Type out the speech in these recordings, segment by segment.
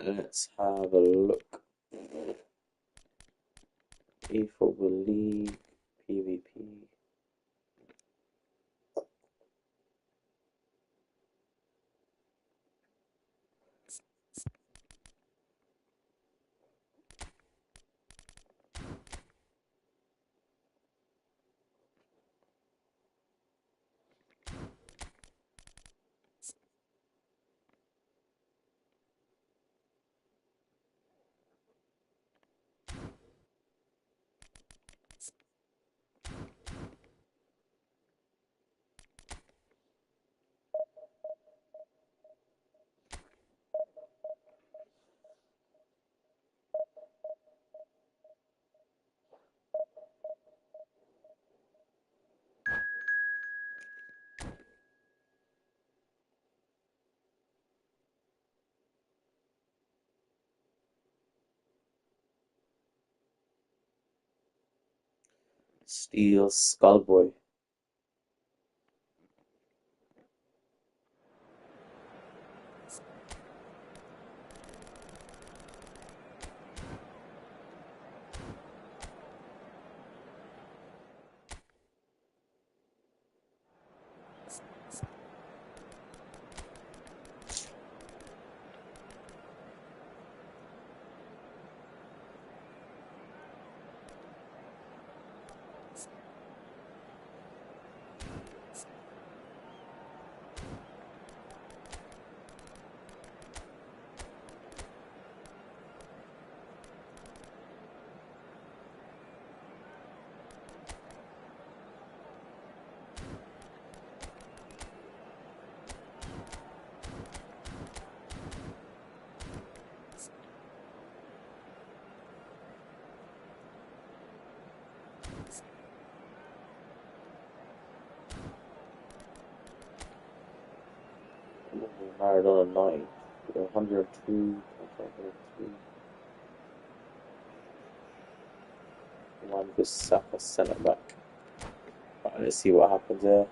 Let's have a look. eFootball League, PvP. Steel Skullboy. Maradona 9, 102, 103. One Bissaka centre back. Right, let's see what happens there.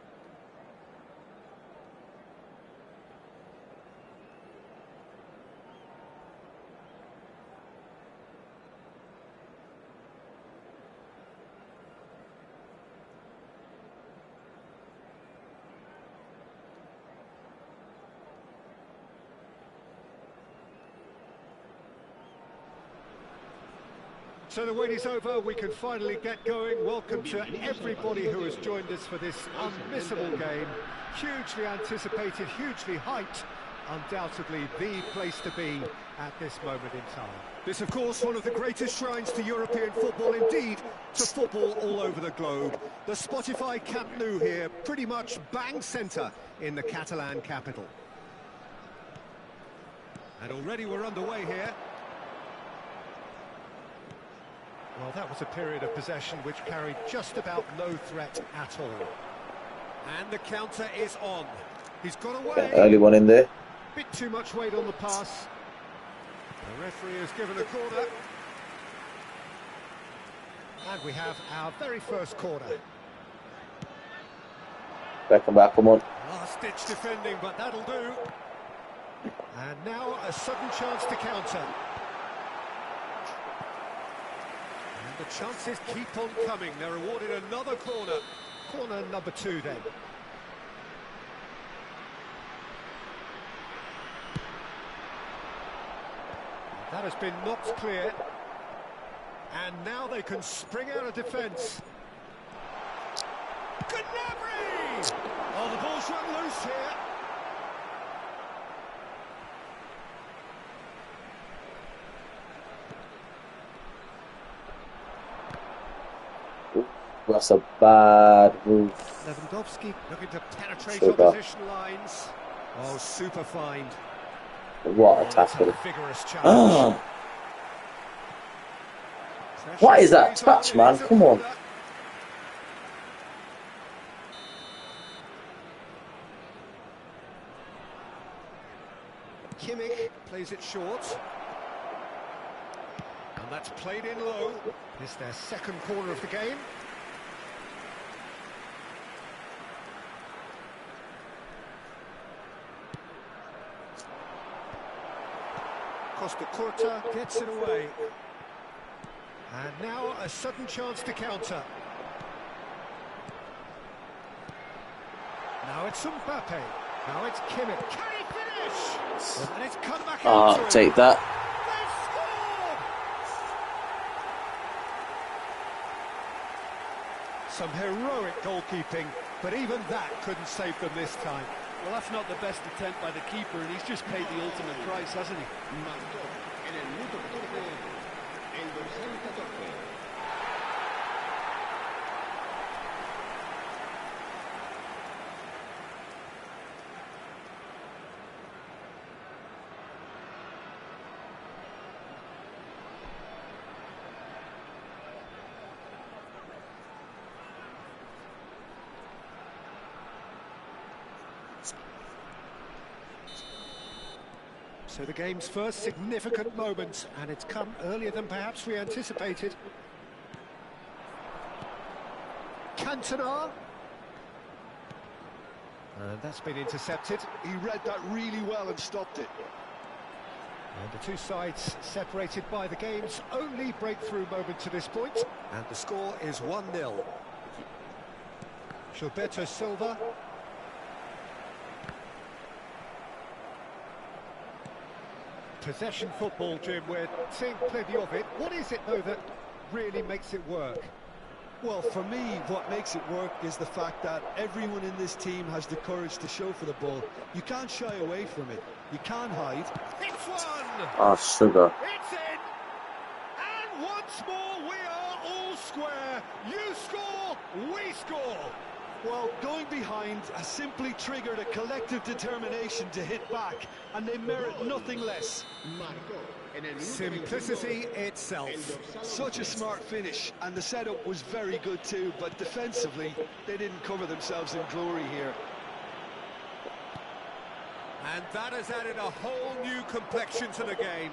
So the wait is over, we can finally get going. Welcome to everybody who has joined us for this unmissable game. Hugely anticipated, hugely hyped. Undoubtedly the place to be at this moment in time. This, of course, one of the greatest shrines to European football, indeed, to football all over the globe. The Spotify Camp Nou here, pretty much bang centre in the Catalan capital. And already we're underway here. Well, that was a period of possession which carried just about no threat at all. And the counter is on. He's got away. Early one in there. Bit too much weight on the pass. The referee has given a corner. And we have our very first corner. Beckham back, come on. Last-ditch defending, but that'll do. And now a sudden chance to counter. The chances keep on coming. They're awarded another corner. Corner number 2 then. That has been knocked clear. And now they can spring out of defence. Gnabry! Oh, the ball's run loose here. That's a bad move. Lewandowski looking to penetrate opposition lines. Oh, super find. What a tackle. Vigorous challenge. What is that touch, man? Come on. Kimmich plays it short. And that's played in low. It's their second corner of the game. Costa Curta gets it away. And now a sudden chance to counter. Now it's Mbappe. Now it's Kimmich. Can he finish? And it's cut back into him. Take that. They've scored! Some heroic goalkeeping, but even that couldn't save them this time. Well, that's not the best attempt by the keeper, and he's just paid the ultimate price, hasn't he? So the game's first significant moment, and it's come earlier than perhaps we anticipated. Cantona. And that's been intercepted. He read that really well and stopped it. And the two sides separated by the game's only breakthrough moment to this point. And the score is 1-0. Gilberto Silva. Possession football, Jim, we're seeing plenty of it. What is it, though, that really makes it work? Well, for me, what makes it work is the fact that everyone in this team has the courage to show for the ball. You can't shy away from it. You can't hide. It's one! Oh, sugar. It's in! And once more, we are all square. You score, we score. Well, going behind has simply triggered a collective determination to hit back, and they merit nothing less. Simplicity itself. Such a smart finish, and the setup was very good too, but defensively, they didn't cover themselves in glory here. And that has added a whole new complexion to the game.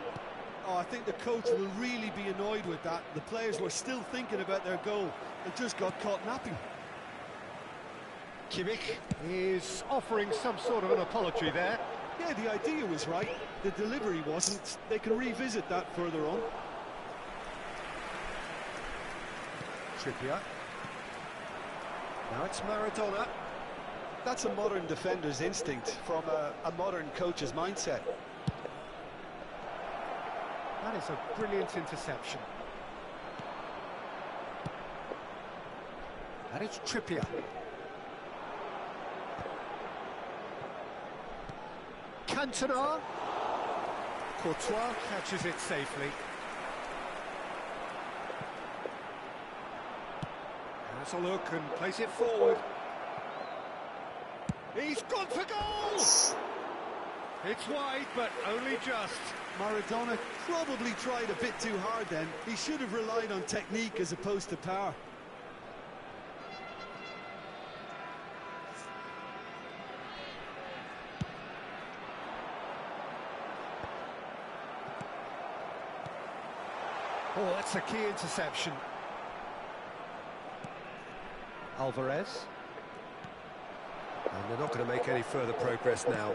Oh, I think the coach will really be annoyed with that. The players were still thinking about their goal and just got caught napping. Kimmich is offering some sort of an apology there. Yeah, the idea was right. The delivery wasn't. They can revisit that further on. Trippier. Now it's Maradona. That's a modern defender's instinct from a modern coach's mindset. That is a brilliant interception. And it's Trippier. Cantona. Courtois catches it safely. Has a look and plays it forward. He's gone for goal! It's wide, but only just. Maradona probably tried a bit too hard then. He should have relied on technique as opposed to power. Oh, that's a key interception. Alvarez. And they're not going to make any further progress now.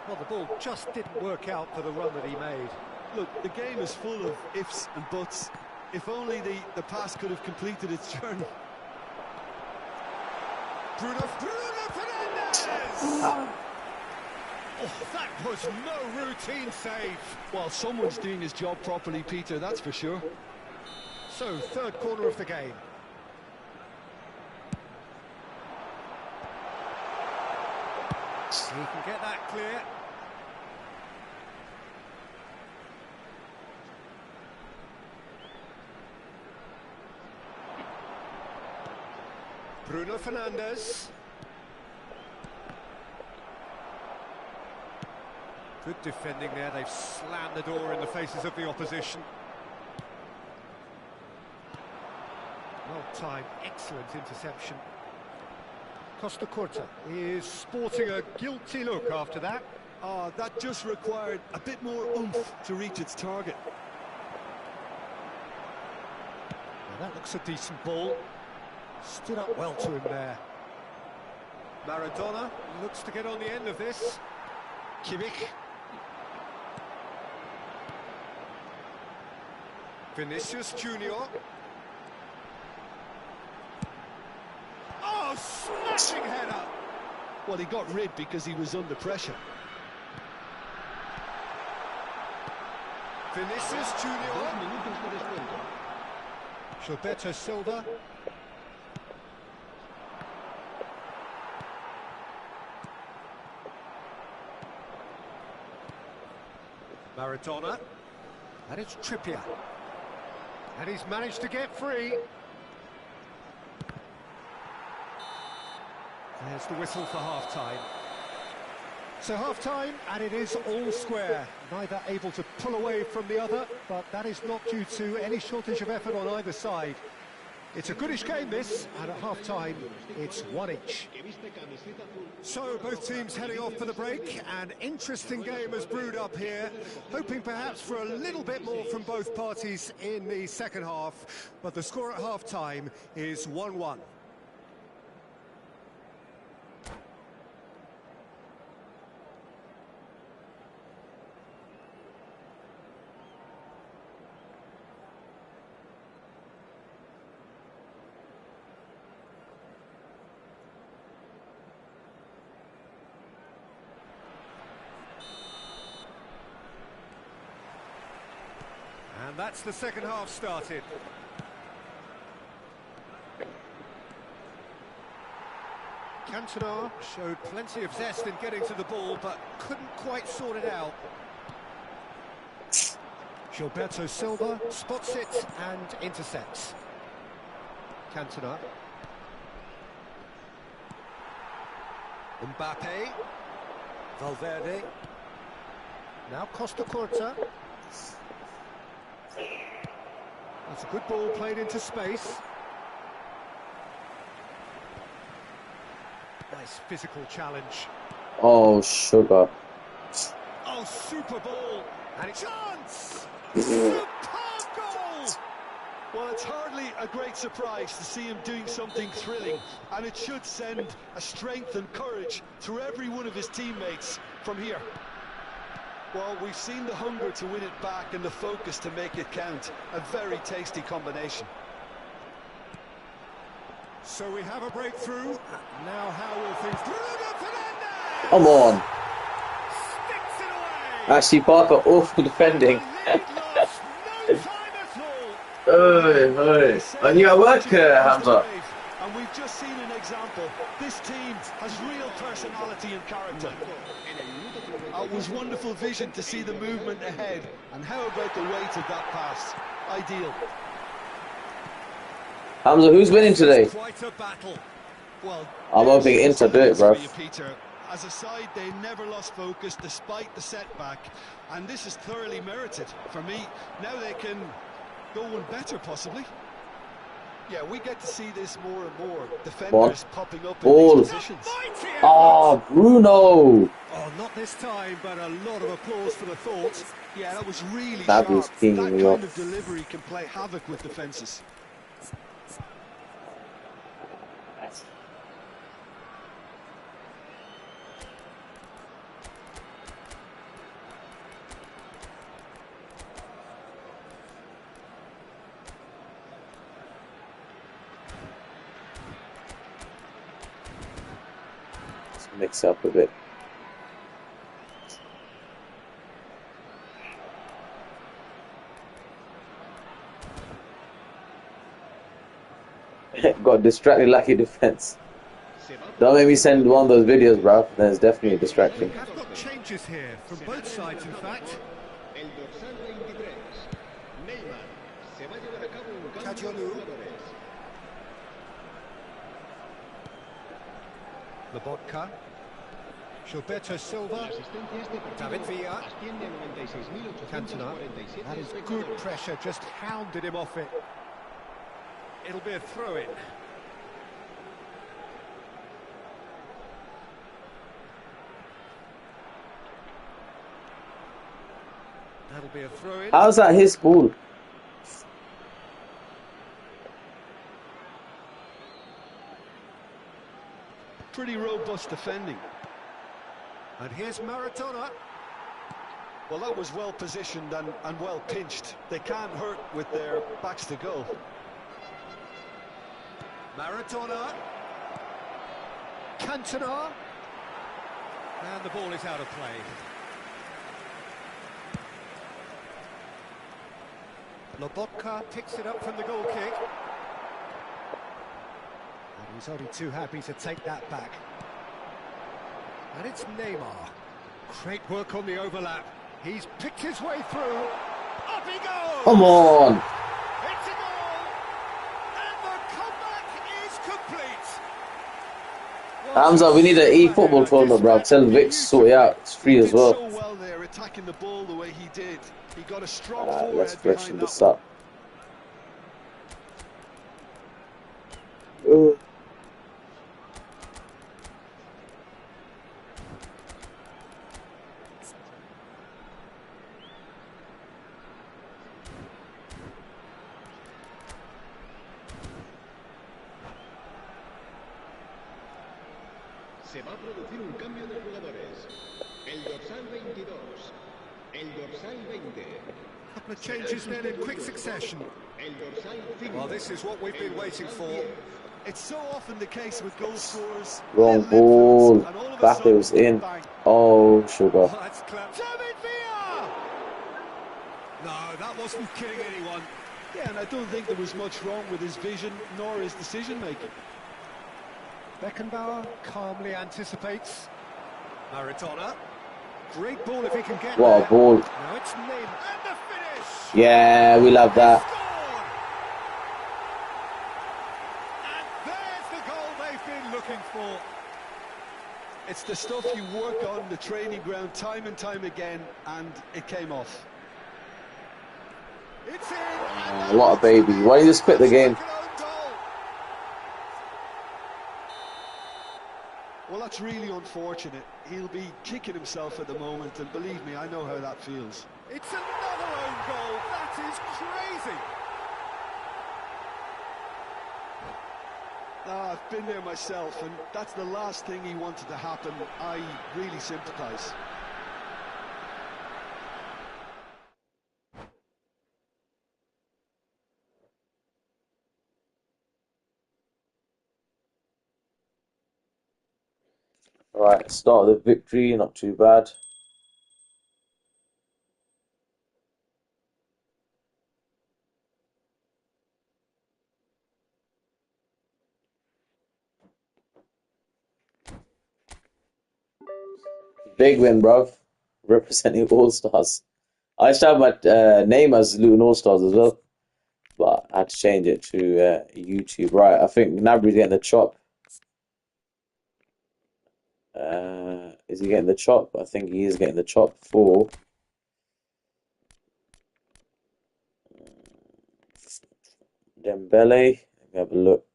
Well, the ball just didn't work out for the run that he made. Look, the game is full of ifs and buts. If only the pass could have completed its journey. Bruno Fernandes! Oh, that was no routine save. Well, someone's doing his job properly, Peter, that's for sure. So, third corner of the game. He can get that clear. Bruno Fernandes. Good defending there. They've slammed the door in the faces of the opposition. Well timed, excellent interception. Costa Curta is sporting a guilty look after that. Oh, that just required a bit more oomph to reach its target. Well, that looks a decent ball. Stood up well to him there. Maradona looks to get on the end of this. Kimmich. Vinicius Junior. Oh, smashing header! Well, he got rid because he was under pressure. Vinicius Junior. Gilberto Silva. Maradona. And it's Trippier. And he's managed to get free. There's the whistle for half-time. So half-time, and it is all square. Neither able to pull away from the other, but that is not due to any shortage of effort on either side. It's a goodish game, this, and at half-time, it's one each. So both teams heading off for the break. An interesting game has brewed up here, hoping perhaps for a little bit more from both parties in the second half, but the score at half-time is 1-1. And that's the second half started. Cantona showed plenty of zest in getting to the ball, but couldn't quite sort it out. Gilberto Silva spots it and intercepts. Cantona. Mbappe. Valverde. Now Costa Curta. That's a good ball played into space. Nice physical challenge. Oh, sugar. Oh, super ball. And it's chance! Superb goal! Well, it's hardly a great surprise to see him doing something thrilling, and it should send a strength and courage through every one of his teammates from here. Well, we've seen the hunger to win it back and the focus to make it count. A very tasty combination. So we have a breakthrough. Now how will things... Bruno Fernandes! Come on. Sticks it away! Actually, Parker, awful defending. The lead lost no time at all. Hey, hey. And you at work, Hamza? And we've just seen an example. This team has real personality and character. It was wonderful vision to see the movement ahead. And how about the weight of that pass? Ideal. Hamza, who's winning today? Quite a battle. Well, I'm hoping Inter do it, bro. Peter. As a side, they never lost focus despite the setback. And this is thoroughly merited. For me, now they can go one better, possibly. Yeah, we get to see this more and more. Defenders popping up in these positions. Oh, Bruno! Oh, not this time, but a lot of applause for the thought. Yeah, that was really That sharp. was That king kind me of off. delivery can play havoc with defences. Mix up a bit. Got distracted like a defense. Don't make me send one of those videos, bro. Then it's definitely a distraction. We have got changes here from both sides, in fact. Cadiolu. Lobotka. Gilberto Silva. David Villa. Cantona. That is good pressure, just hounded him off it. It'll be a throw-in. That'll be a throw-in. How's that his ball? Pretty robust defending. And here's Maradona. Well, that was well positioned and well pinched. They can't hurt with their backs to goal. Maradona. Cantona. And the ball is out of play. Lobotka picks it up from the goal kick. And he's only too happy to take that back. And it's Neymar. Great work on the overlap. He's picked his way through. Up he goes! Come on! It's a goal! And the comeback is complete! Hamza, we need an eFootball tournament, bro. Tell Vic to sort it out. It's free as well. He did so well there, attacking the ball the way he did. He got a strong forehead Let's freshen behind this that one. up. Se va a producir un cambio de jugadores. El dorsal 22. El dorsal 20. Couple of changes then in quick succession. El dorsal 5. Well, this is what we've been waiting for. It's so often the case with goal scorers. Wrong ball. Back it was in. Oh, sugar. Oh, that's clever. David Villa! No, that wasn't kidding anyone. Yeah, and I don't think there was much wrong with his vision nor his decision-making. Beckenbauer calmly anticipates. Maradona. Great ball if he can get What there. a ball. Now it's Nim. And the finish! Yeah, we love that. Scored! And there's the goal they've been looking for. It's the stuff you work on the training ground time and time again, and it came off. It's in. What a baby. Why don't you just quit the game? Well, that's really unfortunate. He'll be kicking himself at the moment, and believe me, I know how that feels. It's another own goal. That is crazy. I've been there myself, and that's the last thing he wanted to happen. I really sympathise. Right, start of the victory, not too bad. Big win, bruv. Representing All Stars. I used to have my name as Luton All Stars as well, but I had to change it to YouTube. Right, I think Gnabry's getting the chop. Is he getting the chop? I think he is getting the chop for Dembele. Let me have a look.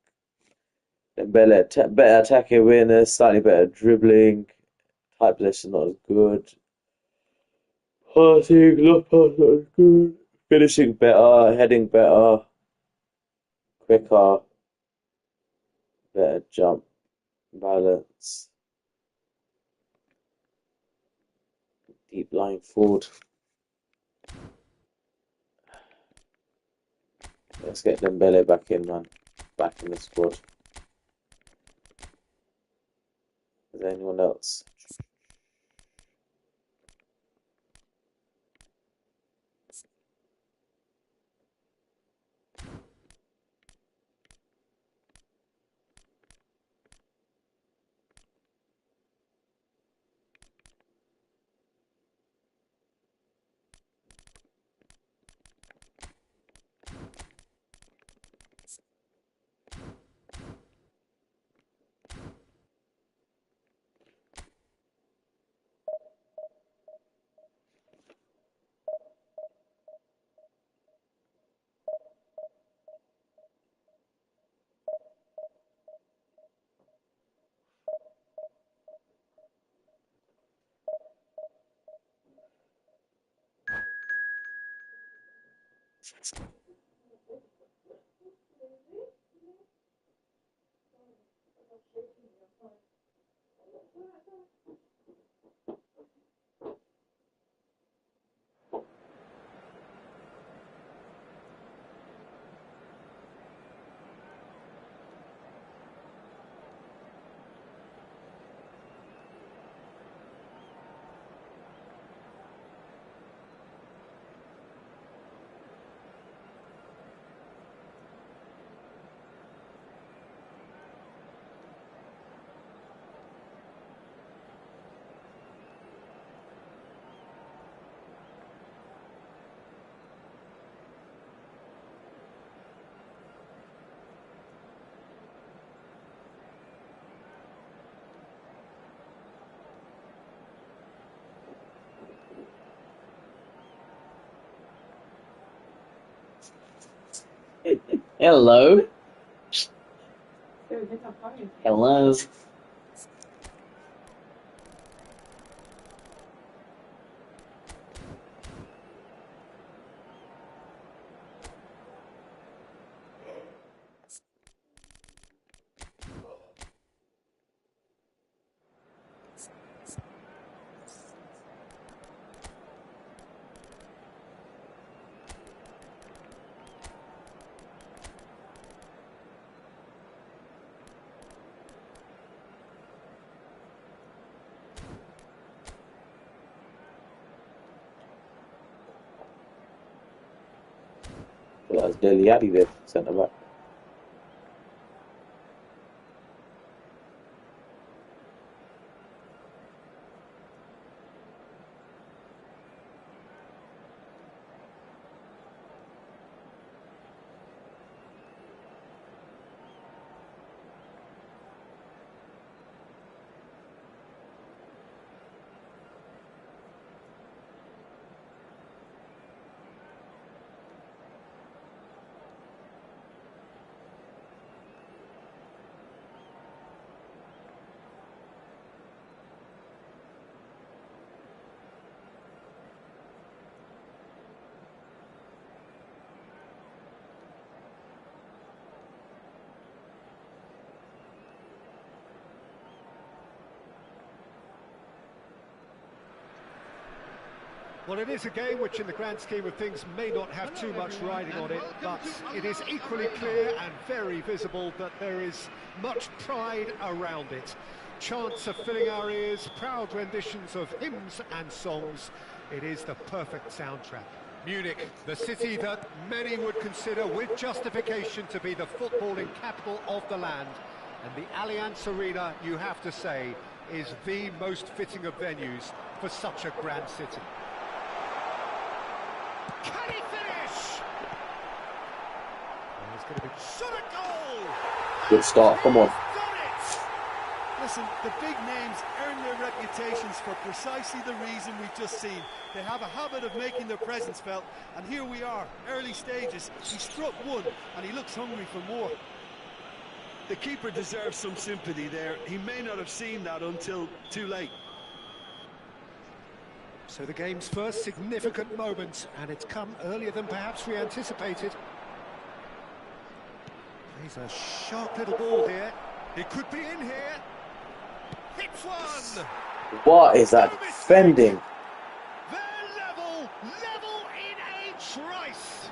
Dembele, better attacking awareness, slightly better dribbling. Tight possession not as good. Passing, not as good. Finishing better, heading better, quicker, better jump, balance, deep line forward. Let's get Dembele back in, man. Back in the squad. Is there anyone else? Hello. Hello. Well, that's Deli Ali there, centre back. Well, it is a game which in the grand scheme of things may not have too much riding on it, but it is equally clear and very visible that there is much pride around it. Chants are filling our ears, proud renditions of hymns and songs. It is the perfect soundtrack. Munich, the city that many would consider with justification to be the footballing capital of the land. And the Allianz Arena, you have to say, is the most fitting of venues for such a grand city. Can he finish? Well, it's going to be shot a goal. Good start, come on. Listen, the big names earn their reputations for precisely the reason we've just seen. They have a habit of making their presence felt, and here we are, early stages. He struck one, and he looks hungry for more. The keeper deserves some sympathy there. He may not have seen that until too late. So the game's first significant moment, and it's come earlier than perhaps we anticipated. He's a sharp little ball here. It could be in here. Hits one! What is that defending? They're level in a trice.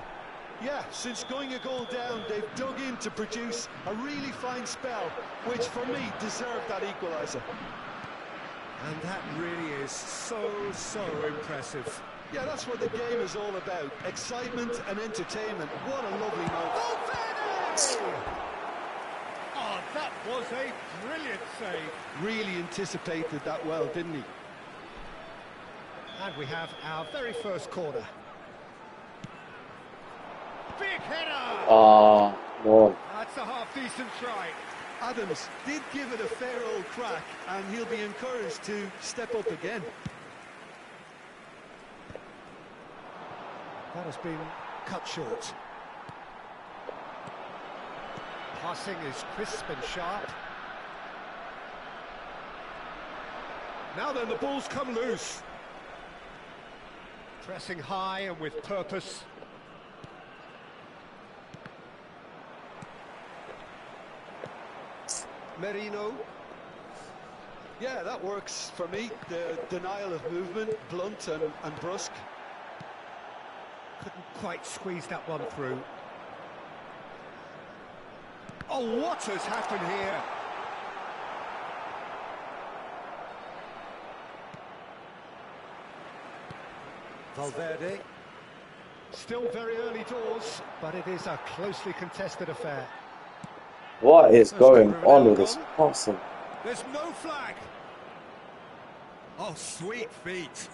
Yeah, since going a goal down, they've dug in to produce a really fine spell, which for me deserved that equaliser. And that really is so impressive. Yeah, that's what the game is all about. Excitement and entertainment. What a lovely moment. Oh, that was a brilliant save. Really anticipated that well, didn't he? And we have our very first corner. Big header! Ah, no. That's a half-decent try. Adams did give it a fair old crack, and he'll be encouraged to step up again. That has been cut short. Passing is crisp and sharp. Now then, the ball's come loose. Pressing high and with purpose. Merino. Yeah, that works for me. The denial of movement, blunt and brusque. Couldn't quite squeeze that one through. Oh, what has happened here? Valverde. Still very early doors, but it is a closely contested affair. What is going on with this passing? There's no flag. Oh, sweet feet.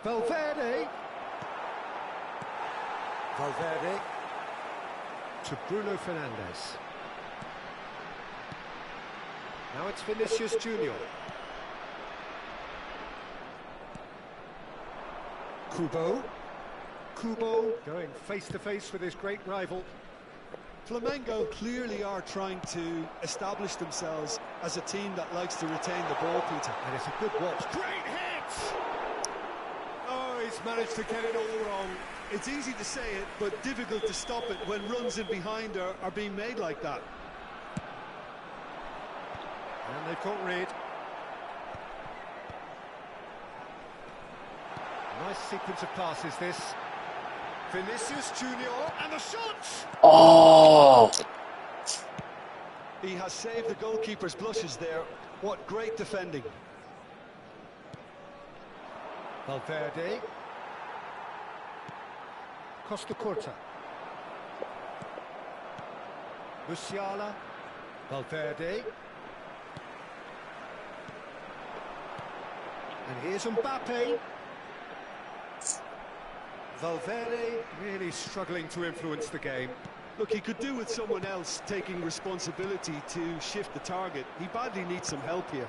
Valverde. Valverde. To Bruno Fernandes. Now it's Vinicius Junior. Kubo going face to face with his great rival. Flamengo clearly are trying to establish themselves as a team that likes to retain the ball, Peter. And it's a good watch. Great hit! Oh, he's managed to get it all wrong. It's easy to say it, but difficult to stop it when runs in behind are being made like that. And they've got rid. Nice sequence of passes, this. Vinicius Junior, and the shot! Oh, He has saved the goalkeeper's blushes there. What great defending. Valverde. Costa Curta. Musiala. Valverde. And here's Mbappe. Valverde really struggling to influence the game. Look, he could do with someone else taking responsibility to shift the target. He badly needs some help here.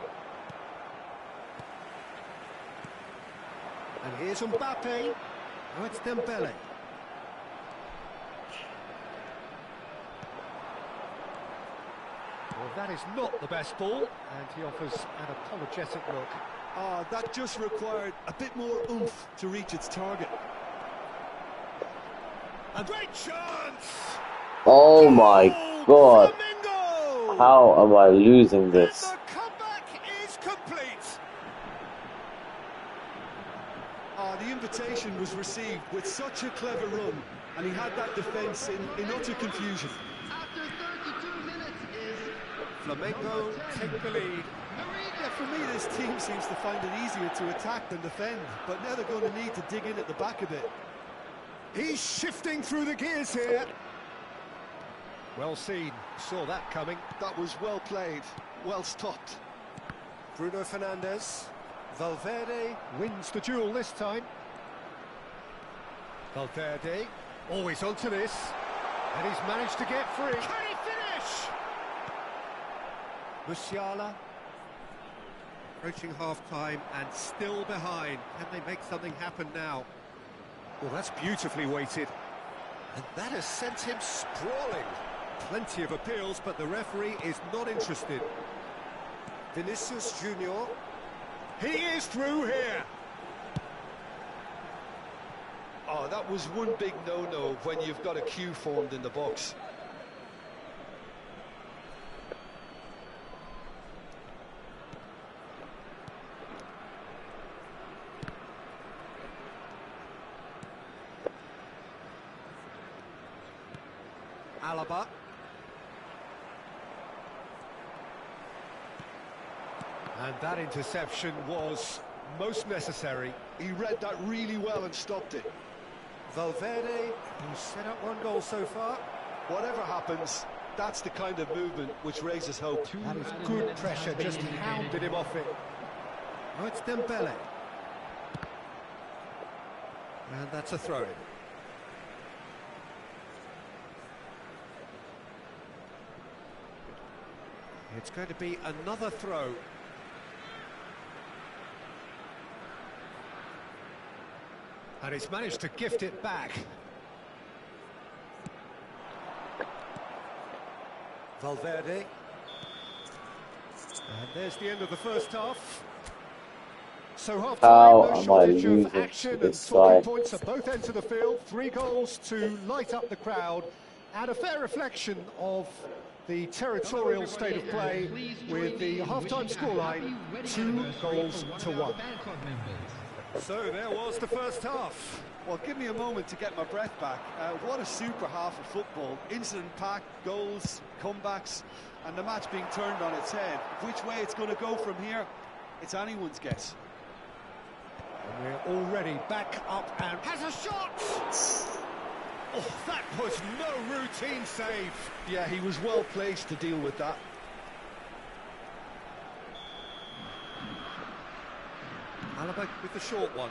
And here's Mbappe. Now it's Dembele. Well, that is not the best ball, and he offers an apologetic look. Ah, that just required a bit more oomph to reach its target. A great chance! oh my God. Flamingo! How am I losing this? And the comeback is complete. Ah, the invitation was received with such a clever run, and he had that defence in utter confusion. After 32 minutes is Flamengo take the lead. Yeah, for me, this team seems to find it easier to attack than defend, but now they're going to need to dig in at the back a bit. He's shifting through the gears here. Well seen, saw that coming. That was well played, well stopped. Bruno Fernandes. Valverde wins the duel this time. Valverde, always onto this. And he's managed to get free. Can he finish? Musiala. Approaching half-time and still behind. Can they make something happen now? Well, that's beautifully weighted. And that has sent him sprawling. Plenty of appeals, but the referee is not interested. Vinicius Junior. He is through here. Oh, that was one big no-no when you've got a queue formed in the box. Alaba. And that interception was most necessary. He read that really well and stopped it. Valverde, who's set up one goal so far. Whatever happens, that's the kind of movement which raises hope. That is good pressure, just hounded him off it. Now it's Dembele. And that's a throw-in. It's going to be another throw. And he's managed to gift it back. Valverde. And there's the end of the first half. So half-time, How no am I shortage of losing action to and this talking guy? points at both ends of the field. 3 goals to light up the crowd, and a fair reflection of the territorial state of play with the half-time scoreline 2-1. So there was the first half. Well, give me a moment to get my breath back. What a super half of football. Incident-packed, goals, comebacks, and the match being turned on its head. Which way it's going to go from here, it's anyone's guess. And we're already back up and has a shot! Oh, that was no routine save. Yeah, he was well placed to deal with that. Alaba with the short one.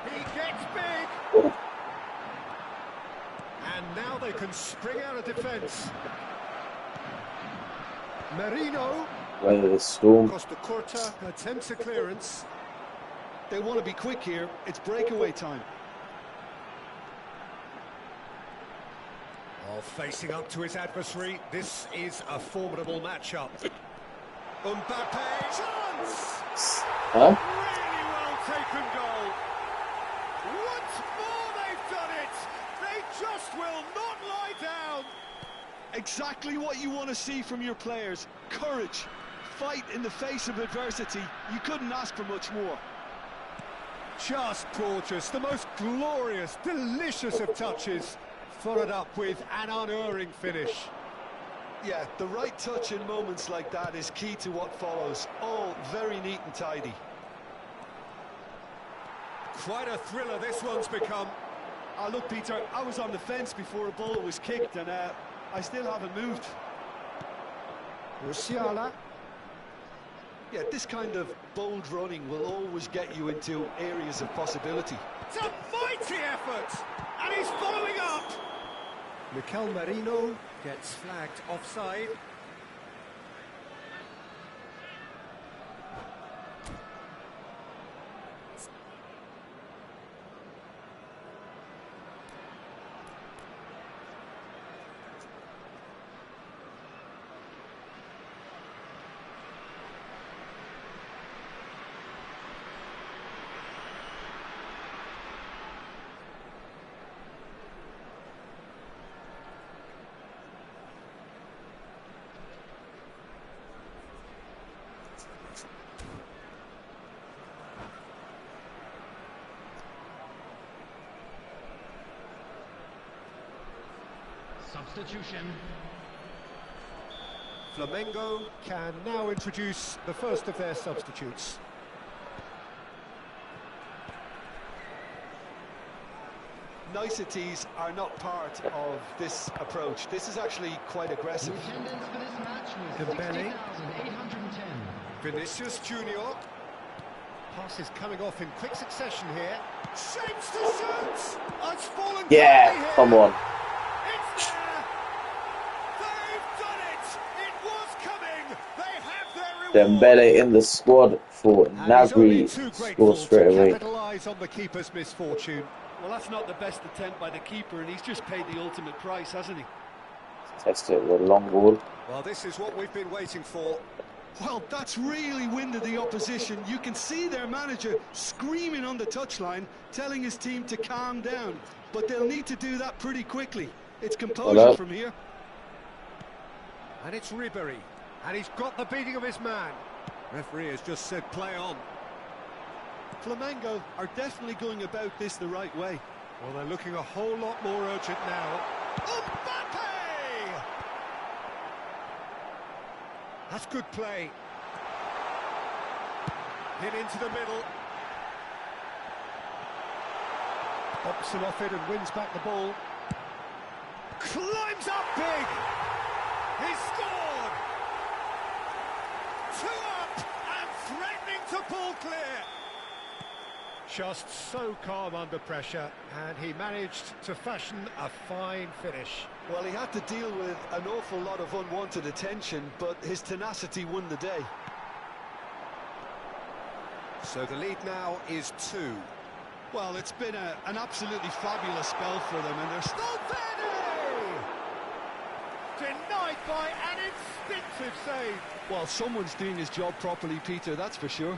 He gets big! And now they can spring out of defence. Merino. Weather the storm. Costa Curta attempts a clearance. They want to be quick here. It's breakaway time. Well, facing up to his adversary, this is a formidable matchup. Mbappe, chance! Huh? Really well taken goal. Once more they've done it. They just will not lie down. Exactly what you want to see from your players. Courage, fight in the face of adversity. You couldn't ask for much more. Just gorgeous, the most glorious, delicious of touches. Followed up with an unerring finish. Yeah, the right touch in moments like that is key to what follows. All very neat and tidy. Quite a thriller this one's become. Look, Peter, I was on the fence before a ball was kicked, and I still haven't moved. Musiala. Yeah, this kind of bold running will always get you into areas of possibility. It's a mighty effort, and he's following up. Mikel Merino gets flagged offside. Substitution. Flamengo can now introduce the first of their substitutes. Niceties are not part of this approach. This is actually quite aggressive. The attendance for this match was Dembele. 60,810. Vinicius Junior. Passes coming off in quick succession here. Shapes to shoot! Oh, it's fallen Yeah, quickly here. come on. It's there! They've done it! It was coming! They have their reward! Dembele in the squad for And he's only Nabry too scores grateful straight to away. capitalise on the keeper's misfortune. Well, that's not the best attempt by the keeper, and he's just paid the ultimate price, hasn't he? Test it with a long ball. Well, this is what we've been waiting for. Well, that's really winded the opposition. You can see their manager screaming on the touchline, telling his team to calm down. But they'll need to do that pretty quickly. It's composure from here. And it's Ribery. And he's got the beating of his man. Referee has just said play on. Flamengo are definitely going about this the right way. Well, they're looking a whole lot more urgent now. Mbappe! That's good play. Hit into the middle. Boxing off it and wins back the ball. Climbs up big! He scored! 2 up and threatening to pull clear. Just so calm under pressure, and he managed to fashion a fine finish. Well, he had to deal with an awful lot of unwanted attention, but his tenacity won the day. So the lead now is 2. Well, it's been an absolutely fabulous spell for them, and they're still Denied by an instinctive save. Well, someone's doing his job properly, Peter, that's for sure.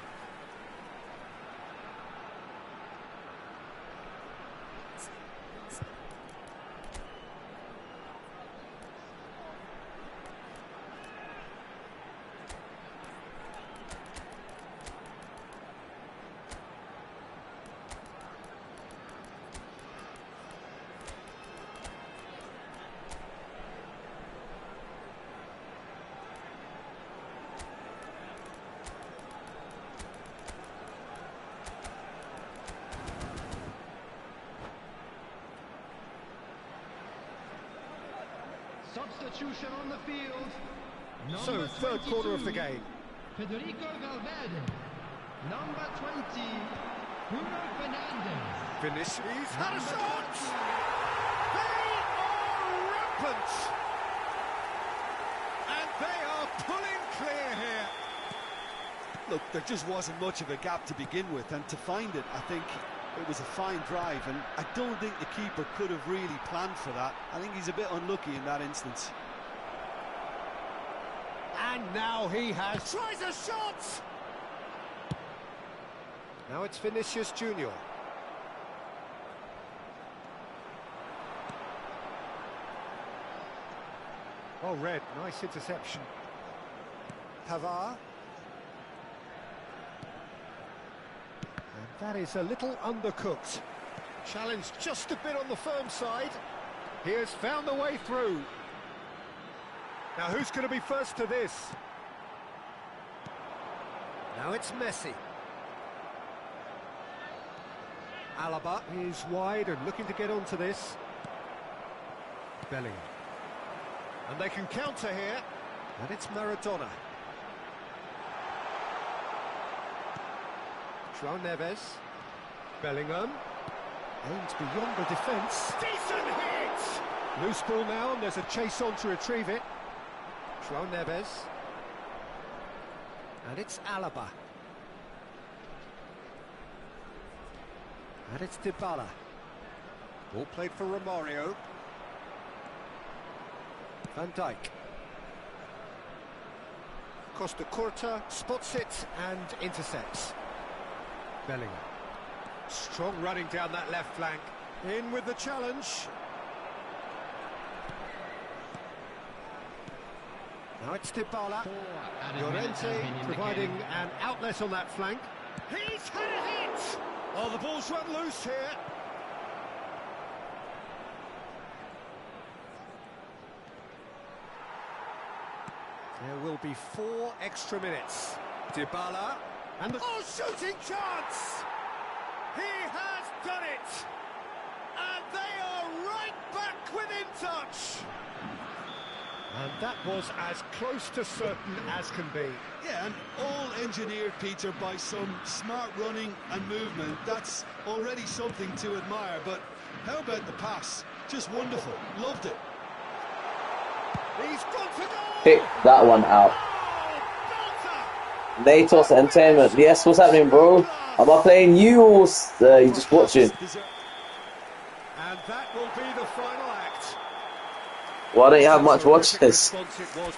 Substitution on the field. So, Number third quarter of the 22, game. Federico Valverde. Number 20, Bruno Fernandes. Vinicius he's had a shot! They are rampant! And they are pulling clear here. Look, there just wasn't much of a gap to begin with, and to find it, I think It was a fine drive, and I don't think the keeper could have really planned for that. I think he's a bit unlucky in that instance. And now he has... tries a shot! Now it's Vinicius Junior. Oh, Red, nice interception. Pavard. And that is a little undercooked. Challenge just a bit on the firm side. He has found the way through. Now who's going to be first to this? Now it's Messi. Alaba is wide and looking to get onto this. Bellingham. And they can counter here. And it's Maradona. João Neves. Bellingham. Aims beyond the defence. Decent hit! Loose ball now, and there's a chase on to retrieve it. João Neves. And it's Alaba. And it's Dybala. Ball played for Romario. Van Dijk. Costa Curta spots it and intercepts. Bellingham. Strong running down that left flank. In with the challenge. Now it's Dybala. Llorente providing an outlet on that flank. He's had a hit! Oh, the ball's run loose here. There will be 4 extra minutes. Dybala, and the... oh, shooting chance! He has done it! And they are right back within touch! And that was as close to certain as can be. Yeah, and all engineered, Peter, by some smart running and movement. That's already something to admire, but how about the pass? Just wonderful. Loved it. He's gone for goal! Pick that one out. Natos Entertainment. Yes, what's happening, bro? Am I playing you or you just watching? And that will be the final act. Why don't you have much watchers?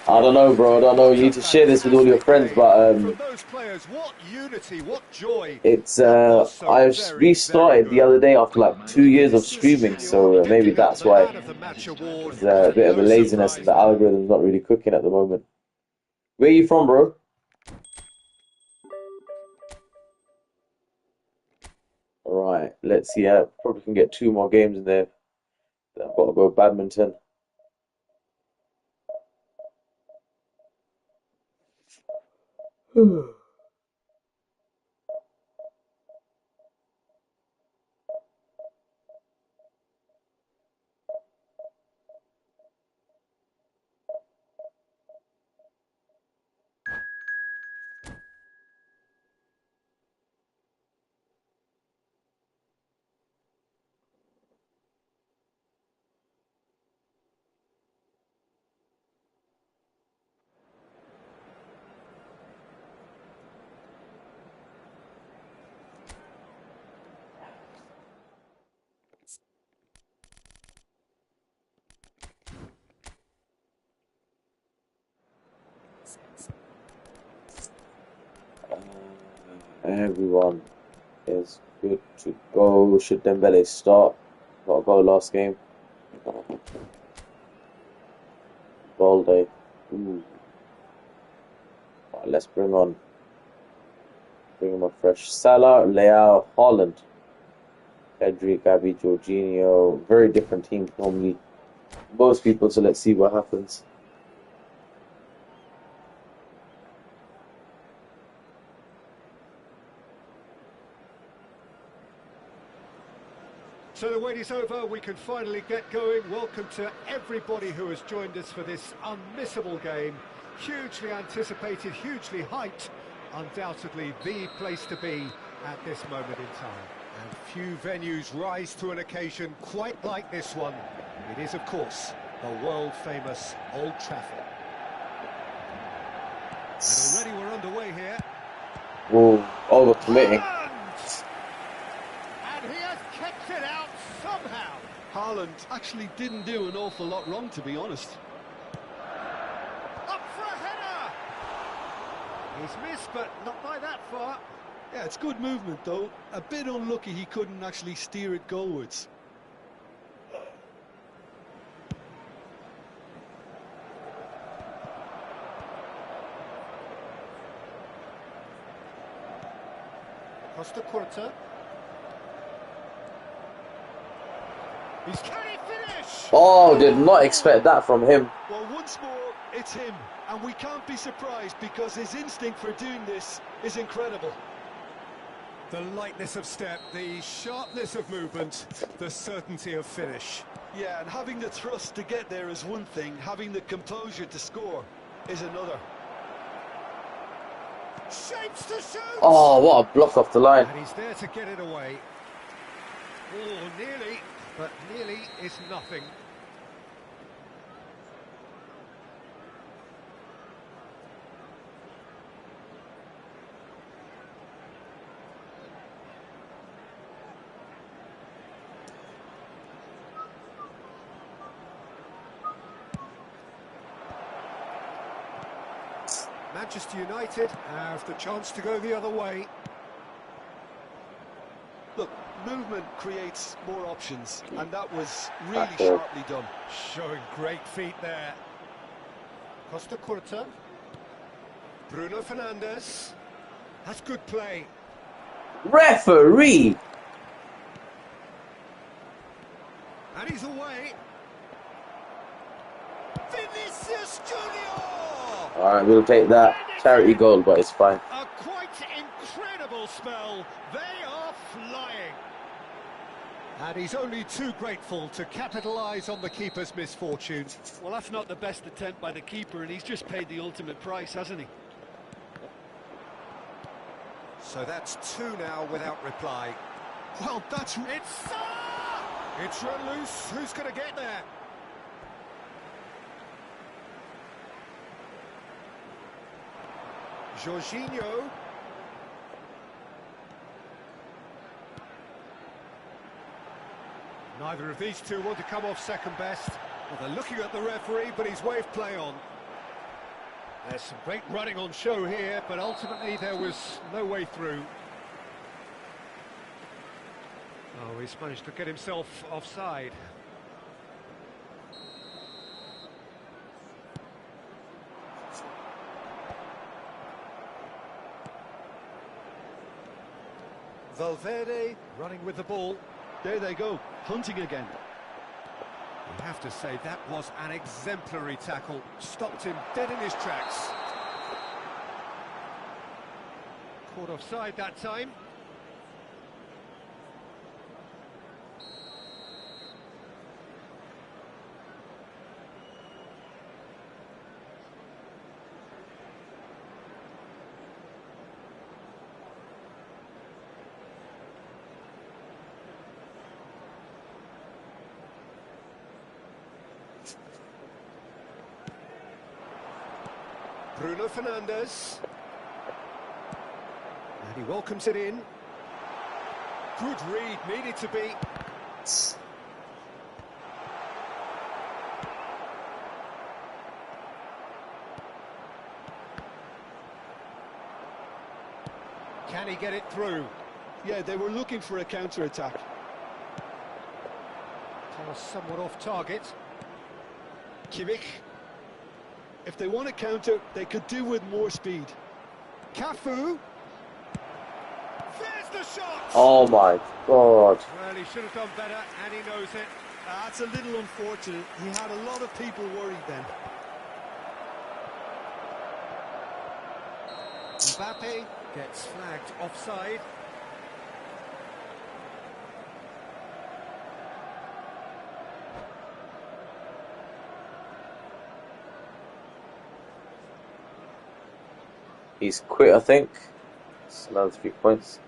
I don't know, bro. I don't know. You need to share this with all your friends, but those players, what unity, what joy. it's I restarted the other day after like 2 years of streaming, so maybe that's why. There's a bit of a laziness and the algorithm's not really cooking at the moment. Where are you from, bro? Alright, let's see. I probably can get 2 more games in there. Then I've got to go badminton. Everyone is good to go. Should Dembele start? Got a goal last game. Balde. Ooh. Right, let's bring on a fresh Salah, Leao, Haaland, Pedri, Gavi, Jorginho. Very different teams normally. Most people, so let's see what happens. So the wait is over, we can finally get going. Welcome to everybody who has joined us for this unmissable game. Hugely anticipated, hugely hyped. Undoubtedly the place to be at this moment in time. And few venues rise to an occasion quite like this one. It is, of course, the world-famous Old Trafford. And already we're underway here. Whoa, overcommitting. And he Haaland actually didn't do an awful lot wrong, to be honest. Up for a header! He's missed, but not by that far. Yeah, it's good movement, though. A bit unlucky he couldn't actually steer it goalwards. Costa Curta. Can he finish? Oh, did not expect that from him. Well, once more, it's him. And we can't be surprised because his instinct for doing this is incredible. The lightness of step, the sharpness of movement, the certainty of finish. Yeah, and having the thrust to get there is one thing. Having the composure to score is another. Shapes to shoot! Oh, what a block off the line. And he's there to get it away. Oh, nearly, but nearly is nothing. Manchester United have the chance to go the other way. Look, movement creates more options, and that was really sharply done. Showing great feet there. Costa Curta. Bruno Fernandes. That's good play. Referee! And he's away. Vinicius Junior! Alright, we'll take that. Charity goal, but it's fine. A quite incredible spell. They are flying. And he's only too grateful to capitalise on the keeper's misfortune. Well, that's not the best attempt by the keeper, and he's just paid the ultimate price, hasn't he? So that's two now without reply. Well, that's... It's run loose. Who's going to get there? Jorginho. Neither of these two want to come off second best. Well, they're looking at the referee, but he's waved play on. There's some great running on show here, but ultimately there was no way through. Oh, he's managed to get himself offside. Valverde running with the ball. There they go, hunting again. You have to say that was an exemplary tackle. Stopped him dead in his tracks. Caught offside that time. Bruno Fernandes. And he welcomes it in. Good read, needed to be. Can he get it through? Yeah, they were looking for a counter-attack. That was somewhat off target. Kimmich. If they want to counter, they could do with more speed. Cafu. There's the shot! Oh my god. Well, he should have done better, and he knows it. That's a little unfortunate. He had a lot of people worried then. Mbappe gets flagged offside. He's quit, I think. It's another 3 points.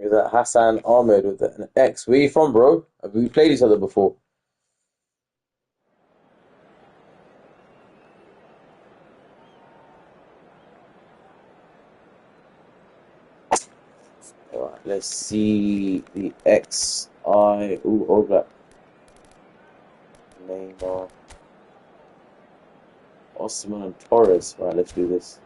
Who's that? Hassan Ahmed with an X. Where you from, bro? Have we played each other before? Alright, let's see the XI. Ooh, All Black. Neymar. Osman and Torres. Right, let's do this.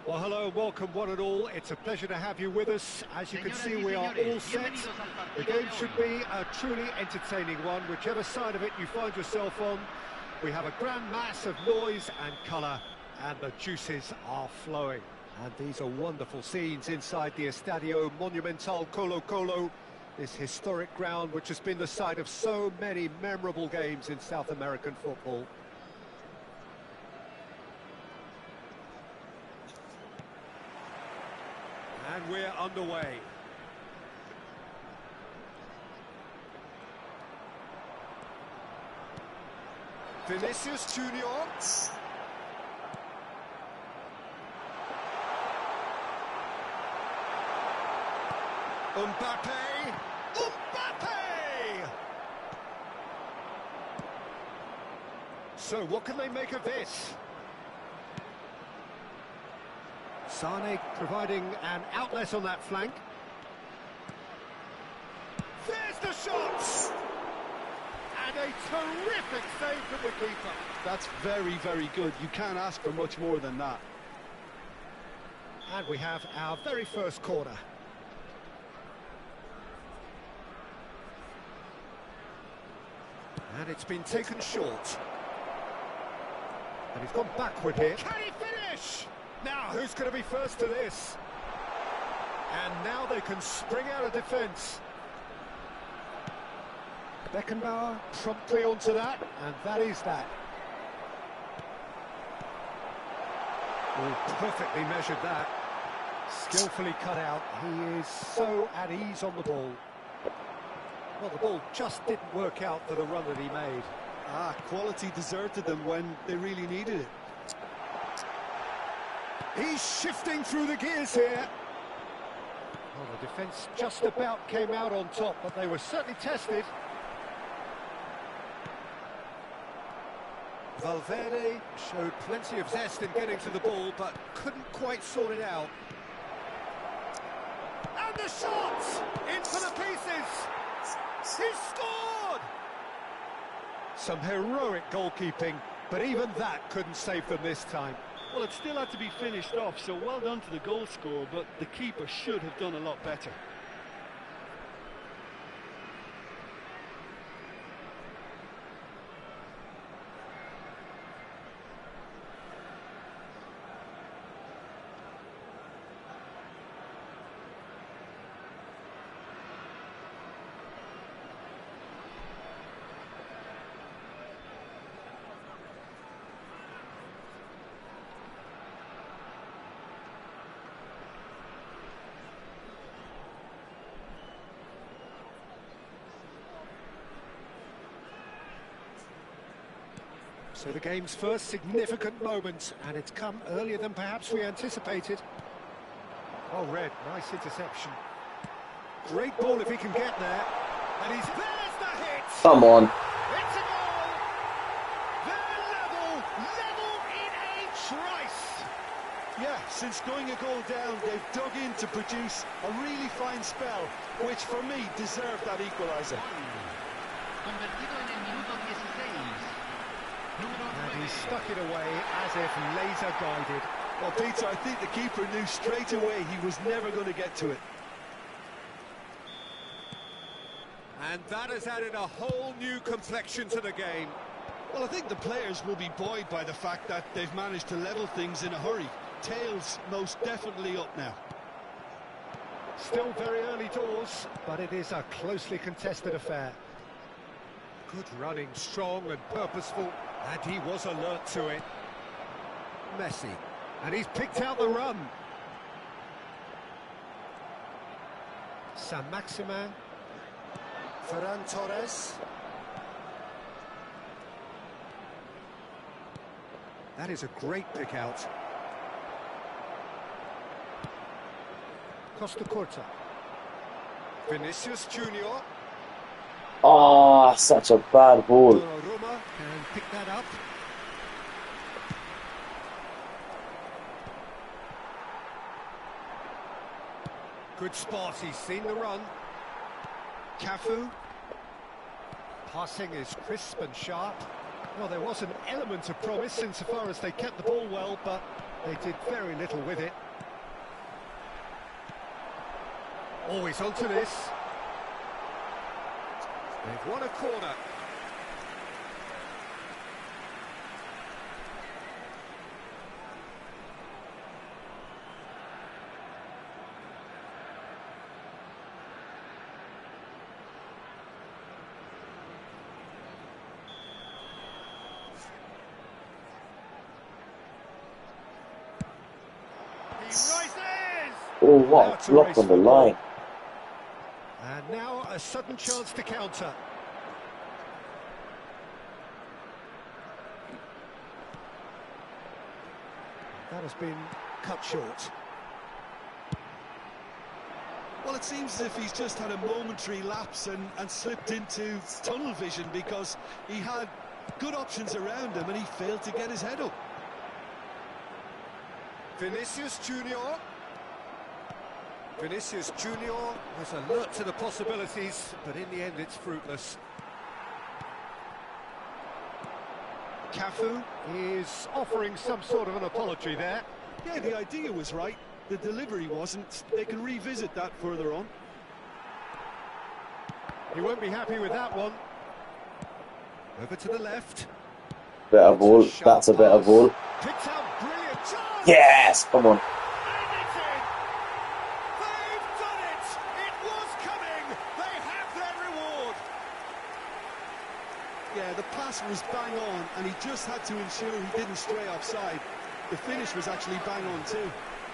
Well, hello, welcome one and all. It's a pleasure to have you with us. As you can see, we are all set. The game should be a truly entertaining one, whichever side of it you find yourself on. We have a grand mass of noise and colour, and the juices are flowing. And these are wonderful scenes inside the Estadio Monumental Colo Colo, this historic ground which has been the site of so many memorable games in South American football. And we're underway. Vinicius Junior. Mbappe. So what can they make of this? Sane providing an outlet on that flank. There's the shot! And a terrific save from the keeper. That's very, very good. You can't ask for much more than that. And we have our very first corner. And it's been taken short. And he's gone backward here. Can he finish? Now, who's going to be first to this? And now they can spring out of defence. Beckenbauer promptly onto that, and that is that. Oh, perfectly measured that. Skillfully cut out. He is so at ease on the ball. Well, the ball just didn't work out for the run that he made. Quality deserted them when they really needed it. He's shifting through the gears here. Well, the defence just about came out on top, but they were certainly tested. Valverde showed plenty of zest in getting to the ball, but couldn't quite sort it out. And the shot! In for the pieces! He scored! Some heroic goalkeeping, but even that couldn't save them this time. Well, it still had to be finished off, so well done to the goal scorer, but the keeper should have done a lot better. So the game's first significant moment, and it's come earlier than perhaps we anticipated. Oh, Red, nice interception. Great ball if he can get there. And there's the hit! Come on. It's a goal! They're level in a trice! Yeah, since going a goal down, they've dug in to produce a really fine spell, which for me deserved that equaliser. Convertido en el minuto 16. And he stuck it away as if laser guided. Well, Peter, I think the keeper knew straight away he was never going to get to it. And that has added a whole new complexion to the game. Well, I think the players will be buoyed by the fact that they've managed to level things in a hurry. Tails most definitely up now. Still very early doors, but it is a closely contested affair. Good running, strong and purposeful, and he was alert to it. Messi, and he's picked out the run. Saint-Maximin. Ferran Torres. That is a great pick out. Costa Curta. Vinicius Junior. Oh, such a bad ball. Donnarumma can pick that up. Good spot, he's seen the run. Cafu. Passing is crisp and sharp. Well, there was an element of promise insofar as they kept the ball well, but they did very little with it. Always onto this. They've won a corner. He rises! Oh, what a block on the line. And now a sudden chance to counter. That has been cut short. Well, it seems as if he's just had a momentary lapse and slipped into tunnel vision, because he had good options around him and he failed to get his head up. Vinicius Junior. Vinicius Junior was alert to the possibilities, but in the end it's fruitless. Cafu is offering some sort of an apology there. Yeah, the idea was right. The delivery wasn't. They can revisit that further on. He won't be happy with that one. Over to the left. Better ball. That's a better ball. Picks out brilliant chance. Yes, come on. And it's in. They've done it. It was coming. They have their reward. Yeah, the pass was bang on, and he just had to ensure he didn't stray offside. The finish was actually bang on too.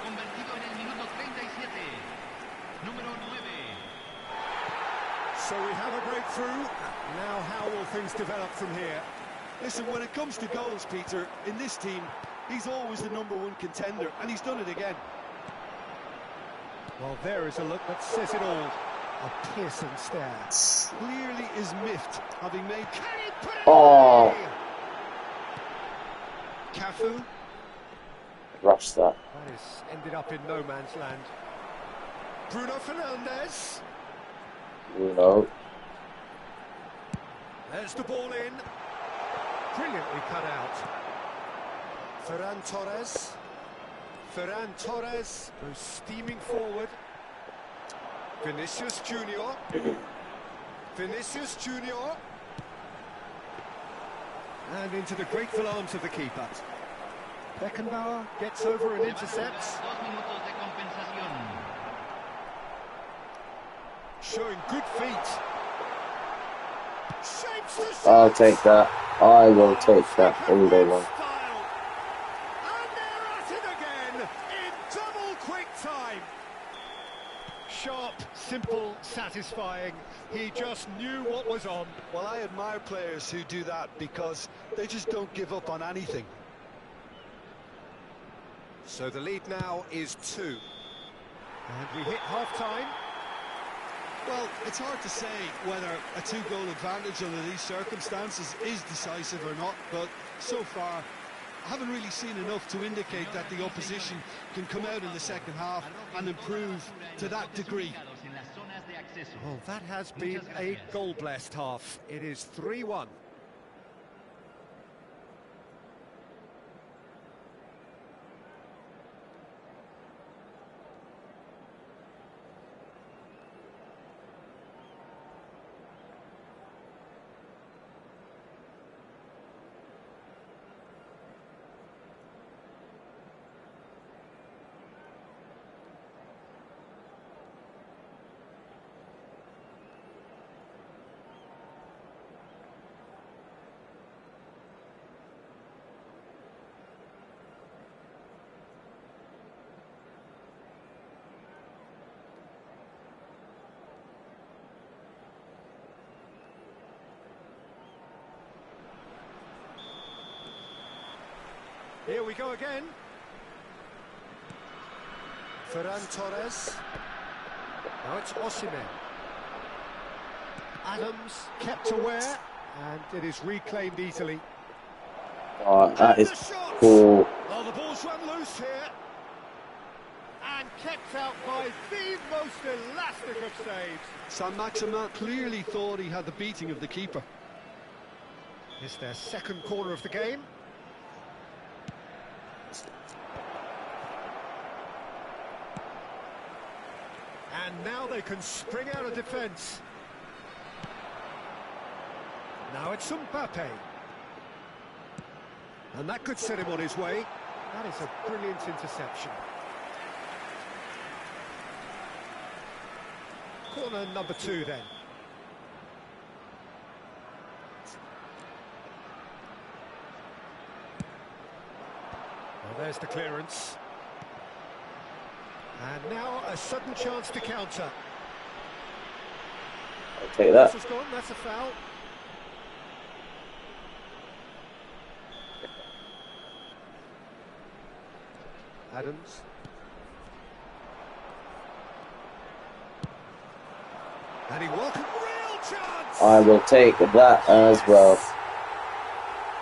Convertido en el minuto 37. Número 9. So we have a breakthrough. Now how will things develop from here? Listen, when it comes to goals, Peter, in this team, he's always the #1 contender, and he's done it again. Well, there is a look that says it all. A piercing stare. Clearly is miffed, having made... Can he put it Oh. away? Cafu. Rush that. That is ended up in no man's land. Bruno Fernandes. Bruno. There's the ball in. Brilliantly cut out. Ferran Torres. Ferran Torres goes steaming forward. Vinicius Junior. Vinicius Junior. And into the grateful arms of the keeper. Beckenbauer gets over and intercepts. 2 minutos de compensación. Showing good feet. Shapes the shot. I'll take that. I will take that all day long. Style. And they're at it again in double quick time. Sharp, simple, satisfying. He just knew what was on. Well, I admire players who do that, because they just don't give up on anything. So the lead now is 2. And we hit half-time. Well, it's hard to say whether a 2-goal advantage under these circumstances is decisive or not, but so far I haven't really seen enough to indicate that the opposition can come out in the second half and improve to that degree. Well, that has been a goal-blessed half. It is 3-1. Here we go again. Ferran Torres. Now it's Osimhen. Adams kept aware, and it is reclaimed easily. Oh, that is And the shot! cool. Oh, the ball's run loose here. And kept out by the most elastic of saves. Saint-Maximin clearly thought he had the beating of the keeper. It's their second corner of the game. And now they can spring out of defence. Now it's Mbappe. And that could set him on his way. That is a brilliant interception. Corner number 2 then. Well, there's the clearance. And now a sudden chance to counter. I'll take that. This has gone, that's a foul. Adams. And he welcomed real chance. I will take that as well.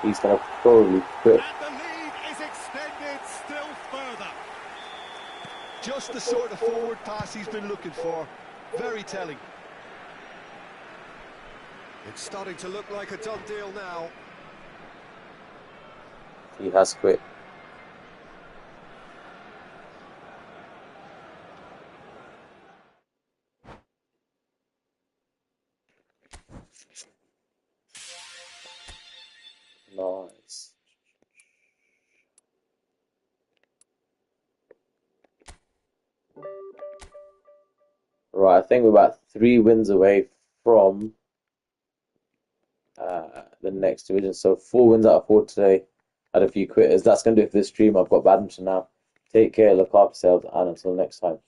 He's going to probably quit. And the lead is extended still further. Just the sort of forward pass he's been looking for. Very telling. It's starting to look like a done deal now. He has quit. Nice. Right, I think we're about 3 wins away from the next division. So 4 wins out of 4 today. Had a few quitters. That's going to do it for this stream. I've got badminton now. Take care, look after yourselves, and until next time.